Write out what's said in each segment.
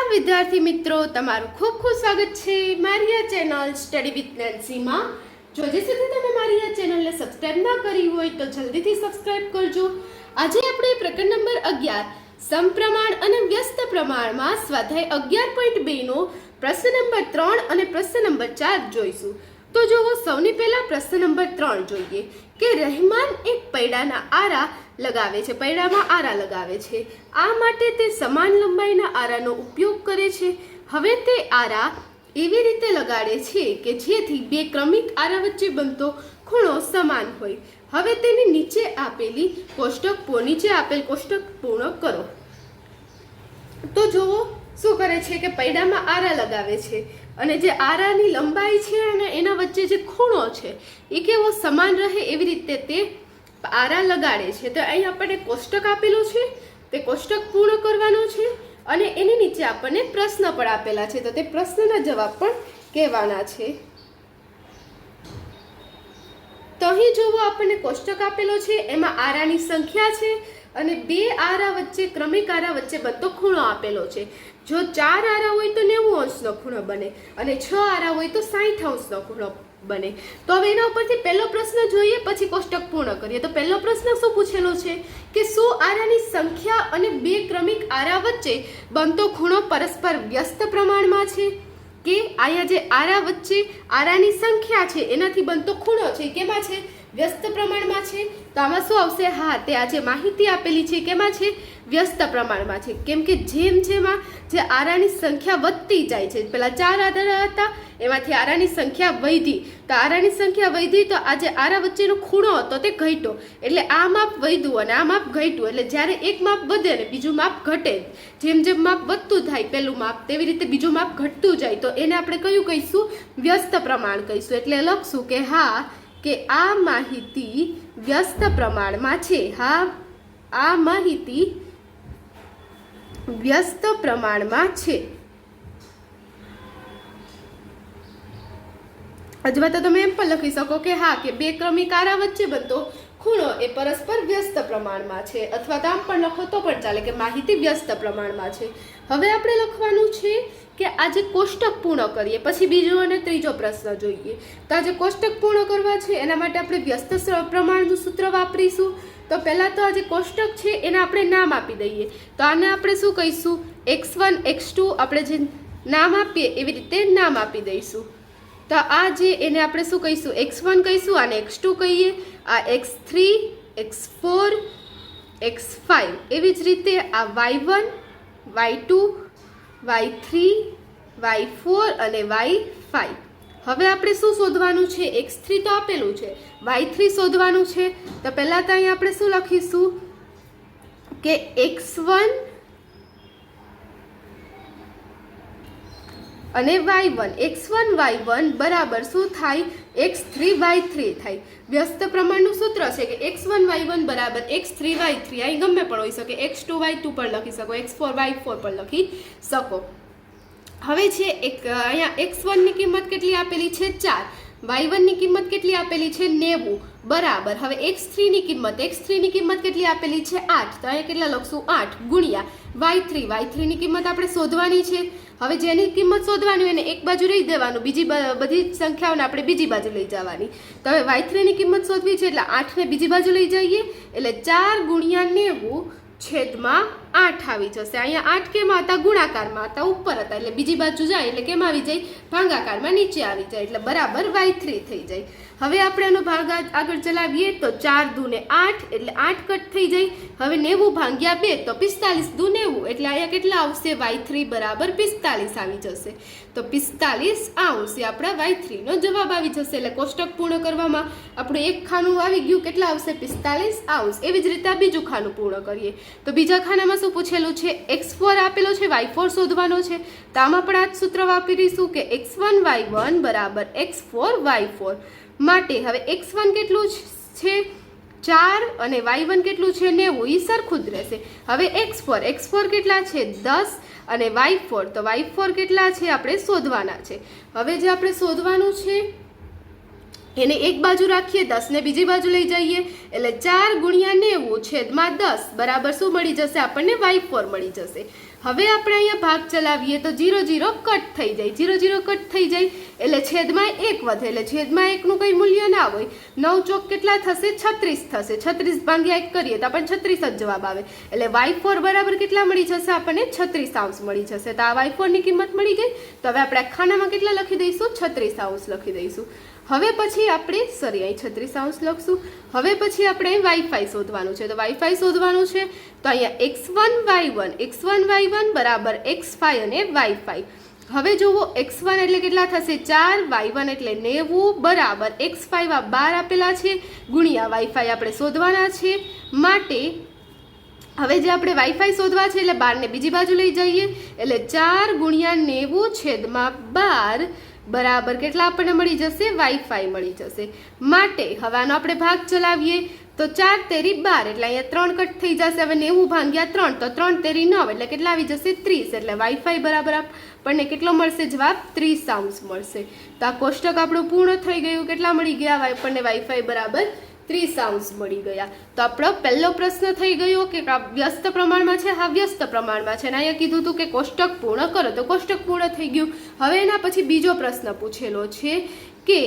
નમસ્કાર વિદ્યાર્થી મિત્રો, તમારું ખૂબ ખૂબ સ્વાગત છે મારી આ ચેનલ સ્ટડી વિથ નેન્સીમાં। જો હજી સુધી તમે મારી આ ચેનલને સબસ્ક્રાઇબ ના કરી હોય તો જલ્દીથી સબસ્ક્રાઇબ કરજો। આજે આપણે પ્રકરણ નંબર 11 સમપ્રમાણ અને વ્યસ્ત પ્રમાણમાં સ્વાધ્યાય 11.2 નો પ્રશ્ન નંબર 3 અને પ્રશ્ન નંબર 4 જોઈશું। તો જો સૌની પહેલા પ્રશ્ન નંબર 3 જોઈએ કે રહેમાન એક પૈડાના આરા લગાવે છે, પૈડામાં આરા લગાવે છે। આ માટે તે સમાન લંબાઈના આરાનો ઉપયોગ કરે છે। હવે તે આરા એવી રીતે લગાડે છે કે જેથી બે ક્રમિક આરા વચ્ચે બનતો ખૂણો સમાન હોય। હવે તેની નીચે આપેલ કોષ્ટક પૂર્ણ કરો। તો જુઓ શું કરે છે કે પૈડામાં આરા લગાવે છે અને જે આરાની લંબાઈ છે અને એના વચ્ચે જે ખૂણો છે એ કેવો સમાન રહે એવી રીતે તે આરા લગાડે છે। તો અહીં આપણને કોષ્ટક આપેલું છે, તે કોષ્ટક પૂર્ણ કરવાનું છે અને એની નીચે આપણને પ્રશ્ન પણ આપેલા છે, તો તે પ્રશ્નના જવાબ પણ કહેવાના છે। તો અહીં જોવો આપણને કોષ્ટક આપેલો છે, એમાં આરાની સંખ્યા છે અને બે આરા વચ્ચે ક્રમિક આરા વચ્ચે બધો ખૂણો આપેલો છે। જો 4 આરા હોય તો 90 અંશનો ખૂણો બને અને 6 આરા હોય તો 60 અંશનો ખૂણો બને। તો હવે એના ઉપરથી પહેલો પ્રશ્ન જોઈએ, પછી કોષ્ટક પૂર્ણ કરીએ। તો પહેલો પ્રશ્ન શું પૂછેલો છે કે શું આરાની સંખ્યા અને બે ક્રમિક આરા વચ્ચે બનતો ખૂણો પરસ્પર વ્યસ્ત પ્રમાણમાં છે? કે અહીંયા જે આરા વચ્ચે આરાની સંખ્યા છે એનાથી બનતો ખૂણો છે કેમાં છે? વ્યસ્ત પ્રમાણમાં છે। તો આમાં શું આવશે? હા, તે આ જે માહિતી આપેલી છે કેમાં છે? વ્યસ્ત પ્રમાણમાં છે। કેમ કે જેમ જેમાં જે આરાની સંખ્યા વધતી જાય છે, પેલા 4 આરા હતા એમાંથી આરાની સંખ્યા વધી, તો આરાની સંખ્યા વધી તો આ જે આરા વચ્ચેનો ખૂણો હતો તે ઘટ્યો, એટલે આ માપ વધ્યું અને આ માપ ઘટ્યું, એટલે જ્યારે એક માપ વધે ને બીજું માપ ઘટે, જેમ જેમ માપ વધતું થાય પહેલું માપ તેવી રીતે બીજું માપ ઘટતું જાય, તો એને આપણે કયું કહીશું? વ્યસ્ત પ્રમાણ કહીશું। એટલે લખશું કે હા કે આ માહિતી વ્યસ્ત પ્રમાણમાં છે। હા, આ માહિતી વ્યસ્ત પ્રમાણમાં છે। અથવા તો તમે એમ પણ લખી શકો કે હા કે બે ક્રમિક આરા વચ્ચે બનતો ખૂણો એ પરસ્પર વ્યસ્ત પ્રમાણમાં છે, અથવા તો આમ પણ લખો તો પણ ચાલે કે માહિતી વ્યસ્ત પ્રમાણમાં છે। હવે આપણે લખવાનું છે કે આજે કોષ્ટક પૂર્ણ કરીએ, પછી બીજો અને ત્રીજો પ્રશ્ન જોઈએ। તો આજે કોષ્ટક પૂર્ણ કરવા છે એના માટે આપણે વ્યસ્ત પ્રમાણનું સૂત્ર વાપરીશું। તો પહેલા તો આજે કોષ્ટક છે એને આપણે નામ આપી દઈએ। તો આને આપણે શું કહીશું? x1 x2 આપણે જે નામ આપીએ એવી રીતે નામ આપી દઈશું। તો આ જે એને આપણે શું કહીશું? x1 કહીશું, આને x2 કહીએ, આ x3 x4 x5, એવી જ રીતે આ y1 y2 y3 y4 અને y5। હવે આપણે શું શોધવાનું છે? x3 તો આપેલું છે, y3 શોધવાનું છે। તો પહેલા તો અહીં આપણે શું લખીશું કે x1 અને x1 y1 બરાબર શું થાય? x3 y3 થાય। વ્યસ્ત પ્રમાણનું સૂત્ર છે કે x1 y1 બરાબર x3 y3, અહીં ગમે પણ હોઈ શકે, x2 y2 પણ લખી શકો, x4 y4 પણ લખી શકો। હવે છે અહીંયા x1 ની કિંમત કેટલી આપેલી છે? 4, y1 ની કિંમત કેટલી આપેલી છે? 90 બરાબર। હવે x3 ની કિંમત કેટલી આપેલી છે? 8, તો અહીંયા કેટલા લખશું? 8 ગુણ્યા y3 ની કિંમત આપણે શોધવાની છે। હવે જેની કિંમત શોધવાની એને એક બાજુ રહી દેવાનું, બીજી બધી સંખ્યાઓને આપણે બીજી બાજુ લઈ જવાની। તો હવે y3 ની કિંમત શોધવી છે એટલે 8 ને બીજી બાજુ લઈ જઈએ, એટલે 4 ગુણ્યા 90 છેદમાં 8 આવી જશે। અહીંયા 8 કેમાં હતા? ગુણાકારમાં હતા, ઉપર હતા, એટલે બીજી બાજુ જાય એટલે કેમ આવી જાય? ભાગાકારમાં નીચે આવી જાય, એટલે બરાબર y3 થઈ જાય। હવે આપણે આનો ભાગ આગળ ચલાવીએ તો 4 દૂને 8 એટલે 8 કટ થઈ જાય। હવે 90 ભાગ્યા 2 તો 45 દૂ 90, એટલે અહીંયા કેટલા આવશે? y3 બરાબર 45 આવી જશે। તો 45 અંશ એ આપણા y3 નો જવાબ આવી જશે। એટલે કોષ્ટક પૂર્ણ કરવામાં આપણું એક ખાનું આવી ગયું, કેટલા આવશે? 45 અંશ। એવી જ રીતે બીજું ખાનું પૂર્ણ કરીએ તો બીજા ખાનામાં શું પૂછેલું છે? x4 આપેલો છે, y4 શોધવાનો છે। તો આમાં પણ આ જ સૂત્ર વાપરીશું કે x1 y1 બરાબર x4 y4 માટે હવે x1 કેટલું છે? 4 અને y1 કેટલું છે? 90, એ સરખું જ રહેશે। હવે x4 કેટલા છે? 10 અને y4, તો y4 કેટલા છે આપણે શોધવાના છે। હવે જે આપણે શોધવાનું છે એને એક બાજુ રાખીએ, 10 ને બીજી બાજુ લઈ જઈએ, એટલે 4 ગુણ્યા 90 છેદમાં 10 બરાબર શું મળી જશે? આપણને y4 મળી જશે। હવે આપણે અહીંયા ભાગ ચલાવીએ તો 0 0 કટ થઈ જાય, 0 0 કટ થઈ જાય એટલે છેદમાં 1 વધે, એટલે છેદમાં 1નું કંઈ મૂલ્ય ના હોય. 9 ચોક કેટલા થશે? 36 થશે. 36 ભાગ્યા 1 કરીએ તો આપણને 36 જ જવાબ આવે. એટલે y4 બરાબર કેટલા મળી જશે? આપણને 36 મળી જશે. તો આ y4 ની કિંમત મળી ગઈ. તો હવે આપણે ખાનામાં કેટલા લખી દઈશું? 36 લખી દઈશું. હવે પછી આપણે અહીં 36 લખશું. હવે પછી આપણે વાઈફાઈ શોધવાનું છે. તો વાઈફાઈ શોધવાનું છે તો અહીંયા x1 બરાબર x5 અને y5. હવે જુઓ x1 એટલે કેટલા થશે? 4, y1 એટલે 90 બરાબર x5 આ 12 આપેલા છે ગુણ્યા વાઈફાઈ આપણે શોધવાના છે. માટે હવે જે આપણે વાઈફાઈ શોધવા છે એટલે 12 ને બીજી બાજુ લઈ જઈએ એટલે 4 ગુણ્યા 90 છેદમાં 12 બરાબર કેટલા આપણને મળી જશે? વાઈફાઈ મળી જશે. માટે હવે આનો આપણે ભાગ ચલાવીએ તો 4 તેરી 12 એટલે અહીંયા 3 કટ થઈ જશે. હવે 90 ભાગ્યા 3 તો 3 તેરી 9 એટલે કેટલા આવી જશે? 30. એટલે વાઈફાઈ બરાબર આપણને કેટલો મળશે? જવાબ 30 મળશે. તો આ કોષ્ટક આપણું પૂર્ણ થઈ ગયું. કેટલા મળી ગયા? આપણને વાઈફાઈ બરાબર 30 મળી ગયા. તો આપણો પહેલો પ્રશ્ન થઈ ગયો કે વ્યસ્ત પ્રમાણમાં છે. હા, વ્યસ્ત પ્રમાણમાં છે. અને અહીંયા કીધું હતું કે કોષ્ટક પૂર્ણ કરો, તો કોષ્ટક પૂર્ણ થઈ ગયું. હવે એના પછી બીજો પ્રશ્ન પૂછેલો છે કે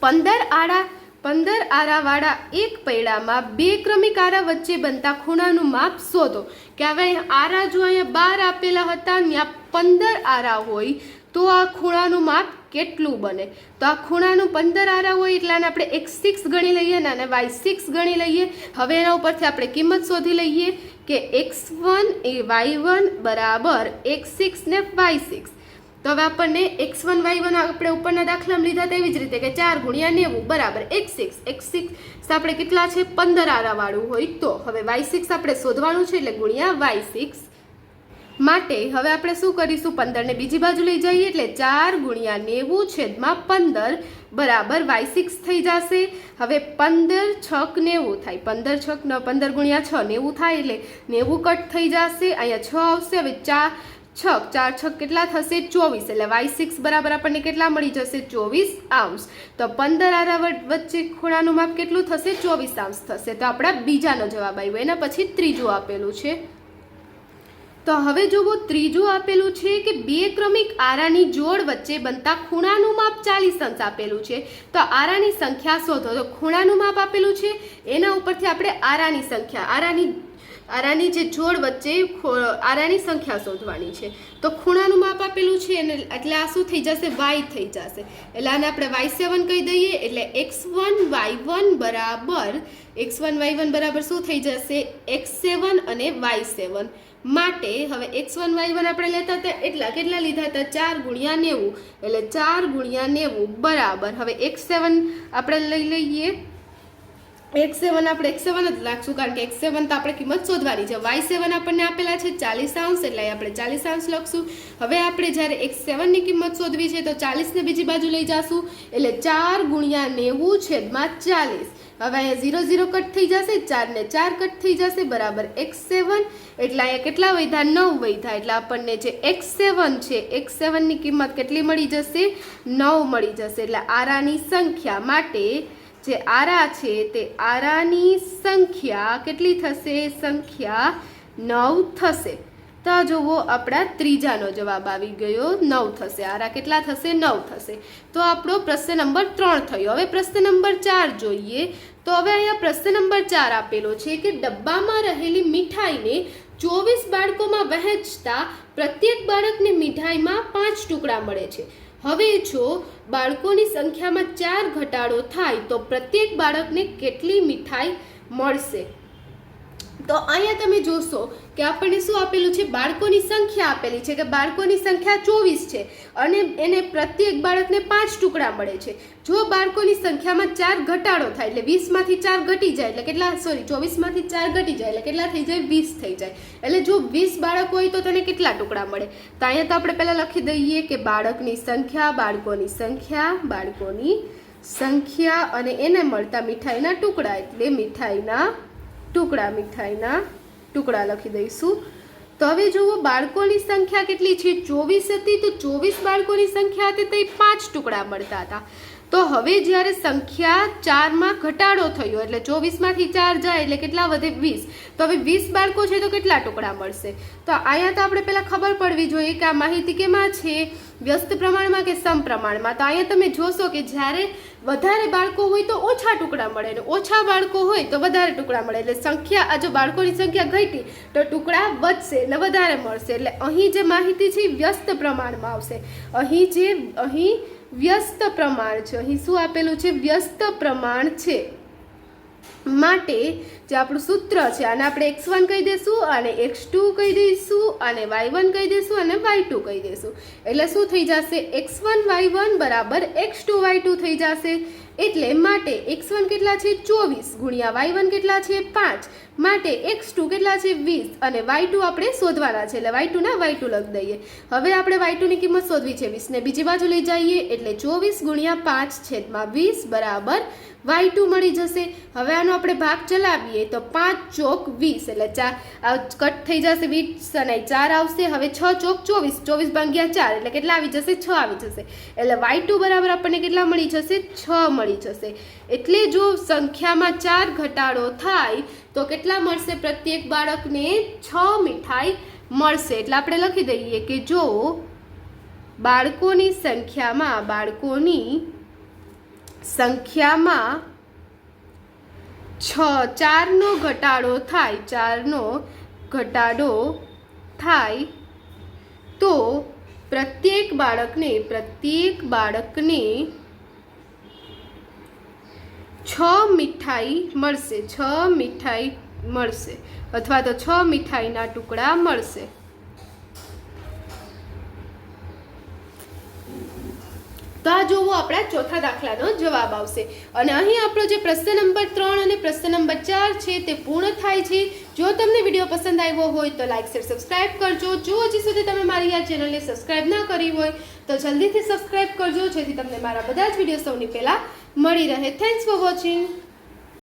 15 આરાવાળા એક પૈડામાં 2 ક્રમિક આરા વચ્ચે બનતા ખૂણાનું માપ શોધો. કે હવે આરા જો અહીંયા 12 આપેલા હતા, ત્યાં 15 આરા હોય તો આ ખૂણાનું માપ કેટલું બને? તો આ ખૂણાનું 15 આરા હોય એટલે આને આપણે x6 ગણી લઈએ અને y6 ગણી લઈએ. હવે એના ઉપરથી આપણે કિંમત શોધી લઈએ કે x1 એ y1 બરાબર x6 ને y6. તો હવે આપણને x1 y1 આપણે ઉપરના દાખલામાં લીધા તેવી જ રીતે કે 4 ગુણ્યા 90 બરાબર x6 આપણે કેટલા છે? 15 આરા વાળું હોય તો હવે y6 આપણે શોધવાનું છે એટલે ગુણ્યા y6. માટે હવે આપણે શું કરીશું? 15 ને બીજી બાજુ લઈ જઈએ એટલે 4 ગુણ્યા 90 છેદમાં 15 બરાબર y6 થઈ જશે. હવે 15 6 90 થાય, 15 ગુણ્યા 6 90 થાય એટલે 90 કટ થઈ જશે. અહીંયા 6 આવશે. હવે 4 6 કેટલા થશે? 24. એટલે y6 બરાબર આપણને કેટલા મળી જશે? 24. તો 15 આરા વચ્ચે ખૂણાનું માપ કેટલું થશે? 24 થશે. તો આપણા બીજાનો જવાબ આવ્યો. એના પછી ત્રીજું આપેલું છે. તો હવે જુઓ, ત્રીજું આપેલું છે કે 2 ક્રમિક આરાની જોડ વચ્ચે બનતા ખૂણાનું માપ 40 આપેલું છે. તો આરાની સંખ્યા શોધો. તો ખૂણાનું માપ આપેલું છે, એના ઉપરથી આપણે આરાની સંખ્યા, આરાની જે જોડ વચ્ચે આરાની સંખ્યા શોધવાની છે. તો ખૂણાનું માપ આપેલું છે એટલે આ શું થઈ જશે? y થઈ જશે. એટલે આને આપણે y7 કહી દઈએ. એટલે x1 y1 બરાબર શું થઈ જશે? x7 અને y7. માટે હવે x1 y1 આપણે લેતા હતા કેટલા લીધા હતા? 4 ગુણ્યા 90 એટલે 4 ગુણ્યા 90 બરાબર હવે x7 આપણે લઈ લઈએ. x7 આપણે x7 જ લાગશું કારણ કે x7 તો આપણે કિંમત શોધવાની છે. y7 આપણને આપેલા છે 40 એટલે આપણે 40 લખશું. હવે આપણે જ્યારે x7 ની કિંમત શોધવી છે તો 40 ને બીજી બાજુ લઈ જાશું એટલે 4 ગુણ્યા 90 છેદમાં 40. હવે અહીંયા 0 0 કટ થઈ જશે, 4 ને 4 કટ થઈ જશે બરાબર x7. એટલે અહીંયા કેટલા વધ્યા? 9 વધ્યા. એટલે આપણને જે x7 છે, x7 ની કિંમત કેટલી મળી જશે? 9 મળી જશે. એટલે આરાની સંખ્યા માટે જે આરા છે તે આરાની સંખ્યા કેટલી થશે? સંખ્યા 9 થશે. તો જુઓ, આપણા ત્રીજાનો જવાબ આવી ગયો, 9 થશે. આરા કેટલા થશે? 9 થશે. તો આપણો પ્રશ્ન નંબર 3 થયો. હવે પ્રશ્ન નંબર 4 જોઈએ. તો હવે અહીંયા પ્રશ્ન નંબર 4 આપેલો છે કે ડબ્બામાં રહેલી મીઠાઈને 24 બાળકોમાં વહેંચતા પ્રત્યેક બાળકને મીઠાઈમાં 5 ટુકડા મળે છે. હવે જો બાળકોની સંખ્યામાં 4 ઘટાડો થાય તો પ્રત્યેક બાળકને કેટલી મીઠાઈ મળશે? તો અહીંયા તમે જોશો કે આપણને શું આપેલું છે? બાળકોની સંખ્યા આપેલી છે કે બાળકોની સંખ્યા 24 છે અને એને પ્રત્યેક બાળકને 5 ટુકડા મળે છે. જો બાળકોની સંખ્યામાં 4 ઘટાડો થાય એટલે 20 માંથી 4 ઘટી જાય એટલે કેટલા? 24 માંથી 4 ઘટી જાય એટલે કેટલા થઈ જાય? 20 થઈ જાય. એટલે જો 20 બાળક હોય તો તેને કેટલા ટુકડા મળે? તો અહીંયા તો આપણે પહેલા લખી દઈએ કે બાળકની સંખ્યા અને એને મળતા મીઠાઈના ટુકડા એટલે મીઠાઈના ટુકડા લખી દઈશું. તો હવે જુઓ, બાળકોની સંખ્યા કેટલી છે? 24 હતી. તો 24 બાળકોની સંખ્યા હતી તો 5 ટુકડા મળતા હતા. તો હવે જ્યારે સંખ્યા 4માં ઘટાડો થયો એટલે 24માંથી 4 જાય એટલે કેટલા વધે 20. તો હવે 20 બાળકો છે તો કેટલા ટુકડા મળશે? તો અહીંયા તો આપણે પહેલાં ખબર પડવી જોઈએ કે આ માહિતી કેમાં છે, વ્યસ્ત પ્રમાણમાં કે સમપ્રમાણમાં. તો અહીંયા તમે જોશો કે જ્યારે વધારે બાળકો હોય તો ઓછા ટુકડા મળે અને ઓછા બાળકો હોય તો વધારે ટુકડા મળે. એટલે સંખ્યા જો બાળકોની સંખ્યા ઘટી તો ટુકડા વધશે એટલે વધારે મળશે. એટલે અહીં જે માહિતી છે વ્યસ્ત પ્રમાણમાં આવશે. અહીં વ્યસ્ત પ્રમાણ છે, અહીં શું આપેલું છે? વ્યસ્ત પ્રમાણ છે. માટે જે આપણું સૂત્ર છે આને આપણે x1 કહી દઈશું, આને x2 કહી દઈશું, આને y1 કહી દઈશું અને y2 કહી દઈશું. એટલે શું થઈ જશે? x1 y1 બરાબર x2 y2 થઈ જશે. એટલે માટે x1 કેટલા છે? 24 ગુણ્યા y1 કેટલા છે? 5. માટે x2 કેટલા છે? 20 અને y2 આપણે શોધવાના છે એટલે y2 ના y2 લખી દઈએ. હવે આપણે y2 ની કિંમત શોધવી છે. 20 ને બીજી બાજુ લઈ જઈએ એટલે 24 ગુણ્યા 5 છેદમાં 20 બરાબર y2 મળી જશે. હવે આનો આપણે ભાગ ચલાવીએ તો 5 ચોક 20 એટલે 4 કટ થઈ જશે 20 અને 4 આવશે. હવે 6 ચોક 24, 24 ભાગ્યા 4 એટલે કેટલા આવી જશે? 6 આવી જશે. એટલે y2 બરાબર આપણને કેટલા મળી જશે? 6 મળી જશે. એટલે જો સંખ્યામાં 4 ઘટાડો થાય તો કેટલા મળશે? પ્રત્યેક બાળકને 6 મીઠાઈ મળશે. એટલે આપણે લખી દઈએ કે જો બાળકોની સંખ્યામાં 4નો ઘટાડો થાય તો પ્રત્યેક બાળકને 6 મીઠાઈ મળશે અથવા તો 6 મીઠાઈના ટુકડા મળશે. તો આ જોવો આપણા ચોથા દાખલાનો જવાબ આવશે. અને અહીં આપણો જે પ્રશ્ન નંબર 3 અને પ્રશ્ન નંબર 4 છે તે પૂર્ણ થાય છે. જો તમને વિડીયો પસંદ આવ્યો હોય તો લાઈક શેર સબસ્ક્રાઇબ કરજો. જો હજી સુધી તમે મારી આ ચેનલને સબસ્ક્રાઇબ ના કરી હોય તો જલ્દીથી સબસ્ક્રાઇબ કરજો જેથી તમને મારા બધા જ વિડીયો સૌથી પહેલાં મળી રહે. Thanks for watching.